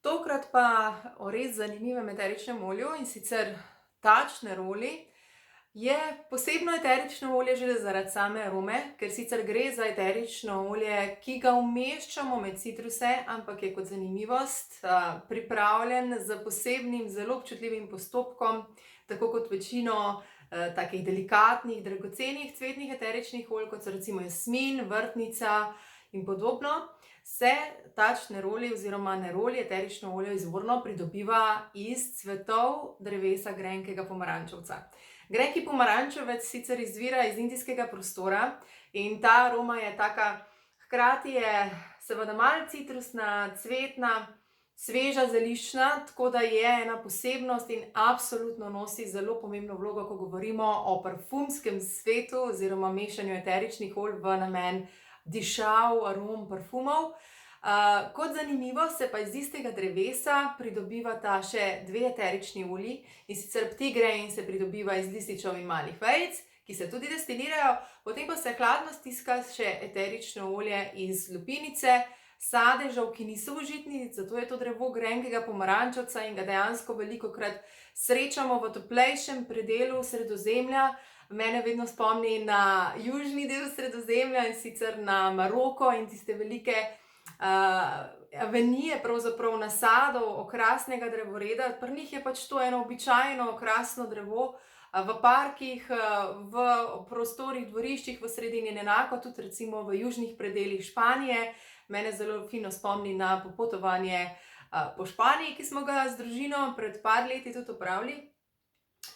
Tokrat pa o res zanimivem eteričnem olju, in sicer tač neroli. Je posebno eterično olje že zaradi same arome, ker sicer gre za eterično olje, ki ga umeščamo med citruse, ampak je kot zanimivost pripravljen s posebnim, zelo občutljivim postopkom, tako kot večino takih delikatnih, dragocenih cvetnih eteričnih olj, kot so recimo jasmin, vrtnica in podobno, se tač neroli oziroma neroli eterično olje izvorno pridobiva iz cvetov drevesa grenkega pomarančevca. Grenki pomarančevec sicer izvira iz indijskega prostora in ta aroma je taka, hkrati je seveda malo citrusna, cvetna, sveža, zeliščna, tako da je ena posebnost in absolutno nosi zelo pomembno vlogo, ko govorimo o parfumskem svetu oziroma mešanju eteričnih olj v namen dišav, arom, parfumov. Kot zanimivo se pa iz istega drevesa pridobivata še dve eterični olji, in sicer ptigrej se pridobiva iz lističev in malih vejic, ki se tudi destilirajo, potem pa se hladno stiska še eterično olje iz lupinice, sadežev, ki niso užitni, zato je to drevo grenkega pomarančevca in ga dejansko velikokrat srečamo v toplejšem predelu Sredozemlja. Mene vedno spomni na južni del Sredozemlja, in sicer na Maroko in tiste velike avenije, pravzaprav nasadov okrasnega drevoreda. Pri njih je pač to eno običajno okrasno drevo, v parkih, v prostorih, dvoriščih v sredini in enako tudi recimo v južnih predelih Španije. Mene zelo fino spomni na popotovanje po Španiji, ki smo ga z družino pred par leti tudi opravili.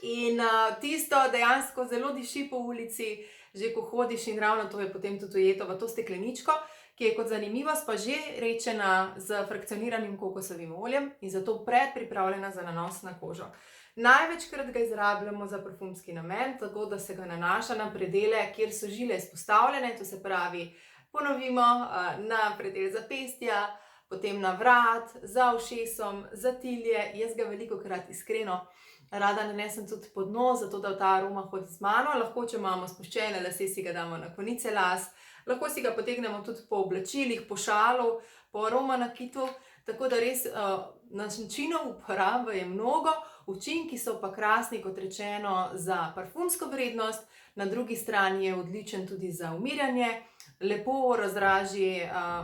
In tisto dejansko zelo diši po ulici, že ko hodiš, in ravno to je potem tudi ujeto v to stekleničko, ki je kot zanimivost pa že rečena z frakcioniranim kokosovim oljem in zato predpripravljena za nanos na kožo. Največkrat ga izrabljamo za parfumski namen, tako da se ga nanaša na predele, kjer so žile izpostavljene, to se pravi, ponovimo, na predel zapestja, potem na vrat, za ušesom, za tilje. Jaz ga velikokrat iskreno rada nanesem tudi pod nos, zato da ta aroma hodi z mano. Lahko, če imamo spuščene lase, si ga damo na konice las, lahko si ga potegnemo tudi po oblačilih, po šalu, po aroma nakitu, tako da res načinov uporabe je mnogo, učinki so pa krasni, kot rečeno, za parfumsko vrednost, na drugi strani je odličen tudi za umirjanje, lepo razdraži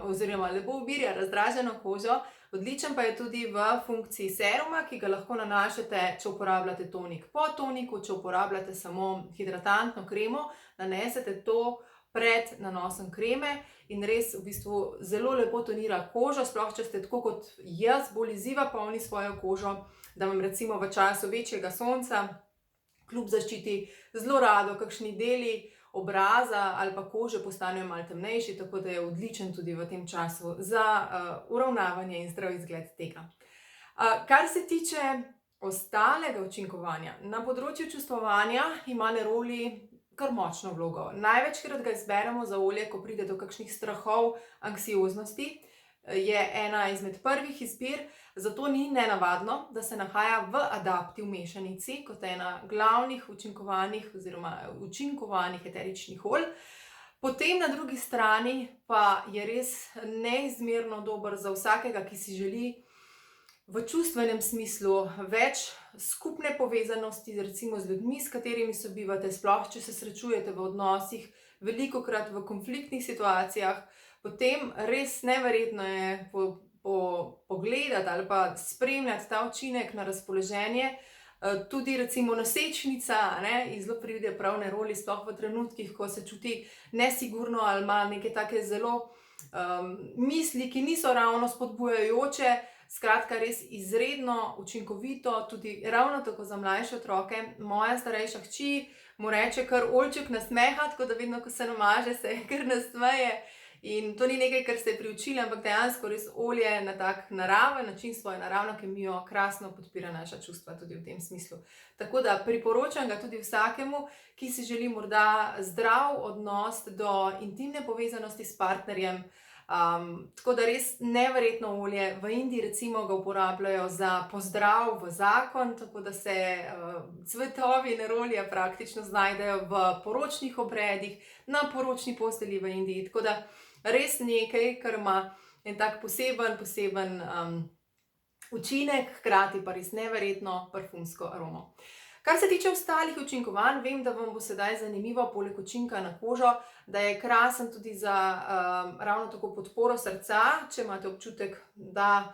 oziroma lepo umirja razdraženo kožo, odličen pa je tudi v funkciji seruma, ki ga lahko nanašate, če uporabljate tonik po toniku, če uporabljate samo hidratantno kremo, nanesete to pred nanosom kreme in res v bistvu zelo lepo tonira kožo, sploh če ste tako kot jaz, bolj izziva polni svojo kožo, da vam recimo v času večjega sonca, kljub zaščiti, zelo rado kakšni deli obraza ali pa kože postanejo malo temnejši, tako da je odličen tudi v tem času za uravnavanje in zdrav izgled tega. Kar se tiče ostalega učinkovanja, na področju čustvovanja ima neroli kar močno vlogo. Največkrat ga izberemo za olje, ko pride do kakšnih strahov, anksioznosti, je ena izmed prvih izbir, zato ni nenavadno, da se nahaja v Adaptiv mešanici kot ena glavnih učinkovanih eteričnih olj. Potem na drugi strani pa je res neizmerno dober za vsakega, ki si želi v čustvenem smislu več skupne povezanosti, recimo z ljudmi, s katerimi sobivate, sploh če se srečujete v odnosih, velikokrat v konfliktnih situacijah, potem res neverjetno je pogledati ali pa spremljati ta učinek na razpoloženje. Tudi recimo nosečnica, ji zelo pride prav neroli, sploh v trenutkih, ko se čuti nesigurno ali ima neke take zelo misli, ki niso ravno spodbujajoče. Skratka, res izredno učinkovito, tudi ravno tako za mlajše otroke. Moja starejša hči mu reče kar oljček nasmeha, tako da vedno, ko se namaže, se kar nasmeje. In to ni nekaj, kar se je priučila, ampak dejansko res olje na tak naraven način, svojo naravno kemijo, krasno podpira naša čustva tudi v tem smislu. Tako da priporočam ga tudi vsakemu, ki si želi morda zdrav odnos do intimne povezanosti s partnerjem. Tako da res neverjetno olje. V Indiji recimo ga uporabljajo za pozdrav v zakon, tako da se cvetovi nerolija praktično znajdejo v poročnih obredih, na poročni postelji v Indiji, tako da res nekaj, kar ima en tak poseben učinek, hkrati pa res neverjetno parfumsko aromo. Kar se tiče ostalih učinkovanj, vem, da vam bo sedaj zanimivo, poleg učinka na kožo, da je krasen tudi za ravno tako podporo srca, če imate občutek, da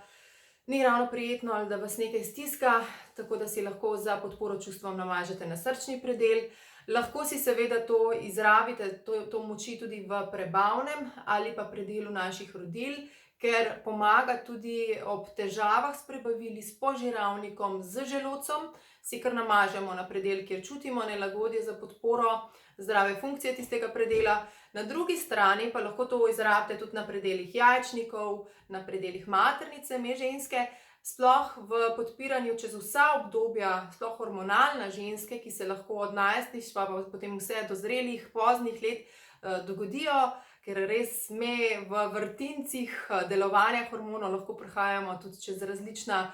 ni ravno prijetno ali da vas nekaj stiska, tako da si lahko za podporo čustvom namažete na srčni predel. Lahko si seveda to izrabite, to moči tudi v prebavnem ali pa predelu naših rodil, ker pomaga tudi ob težavah s prebavili, s požiralnikom, z želodcem, si kar namažemo na predel, kjer čutimo nelagodje za podporo zdrave funkcije tistega predela. Na drugi strani pa lahko to izrabite tudi na predelih jajčnikov, na predelih maternice, me ženske, sploh v podpiranju čez vsa obdobja, sploh hormonalna ženske, ki se lahko od najstništva pa potem vse do zrelih, poznih let dogodijo, ker res me v vrtincih delovanja hormonov lahko prehajamo tudi čez različna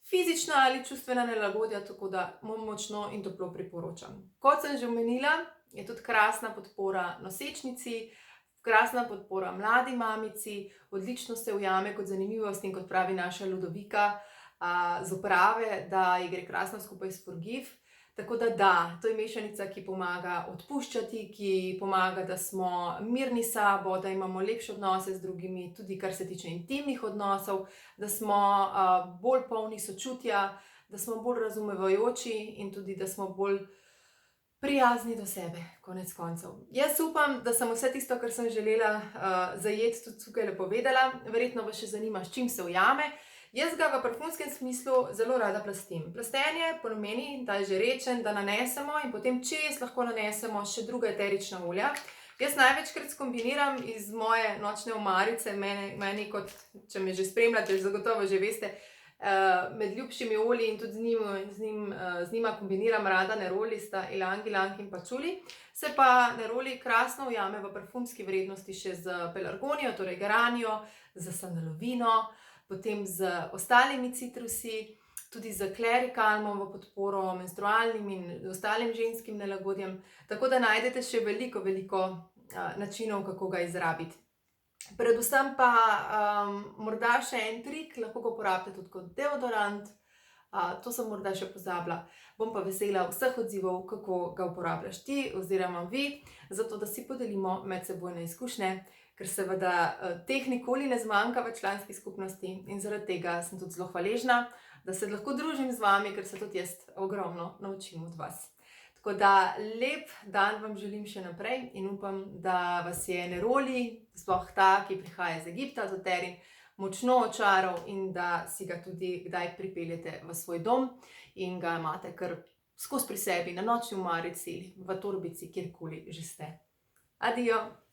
fizična ali čustvena nelagodja, tako da močno in toplo priporočam. Kot sem že omenila, je tudi krasna podpora nosečnici, krasna podpora mladi mamici, odlično se ujame kot zanimivost in kot pravi naša Ludovika z uprave, da ji gre krasno skupaj s Forgive. Tako da, to je mešanica, ki pomaga odpuščati, ki pomaga, da smo mirni s sabo, da imamo lepše odnose z drugimi, tudi kar se tiče intimnih odnosov, da smo bolj polni sočutja, da smo bolj razumevajoči in tudi, da smo bolj prijazni do sebe, konec koncev. Jaz upam, da sem vse tisto, kar sem želela zajeti, tudi tukaj povedala. Verjetno vas še zanima, s čim se ujame. Jaz ga v parfumskem smislu zelo rada plastim. Plastenje pomeni, da je že rečen, da nanesemo in potem čez lahko nanesemo še druga eterična olja. Jaz največkrat skombiniram iz moje nočne omarice, meni kot, če me že spremljate, zagotovo že veste, med ljubšimi olji in tudi z njima kombiniram rada neroli, sta ilang ilang in pačuli. Se pa neroli krasno ujame v parfumski vrednosti še z pelargonijo, torej geranijo, z sandalovino, potem z ostalimi citrusi, tudi z klerikalmom v podporo menstrualnim in ostalim ženskim nelagodjem. Tako da najdete še veliko načinov, kako ga izrabiti. Predvsem pa morda še en trik, lahko ga uporabite tudi kot deodorant, to sem morda še pozabila. Bom pa vesela vseh odzivov, kako ga uporabljaš ti oziroma vi, zato da si podelimo medsebojne izkušnje, ker seveda teh nikoli ne zmanjka v članski skupnosti in zaradi tega sem tudi zelo hvaležna, da se lahko družim z vami, ker se tudi jaz ogromno naučim od vas. Tako da lep dan vam želim še naprej in upam, da vas je neroli, sploh ta, ki prihaja iz Egipta, Zoterin, močno očaral in da si ga tudi kdaj pripeljete v svoj dom in ga imate kar skozi pri sebi, na nočni omarici, v torbici, kjerkoli že ste. Adijo!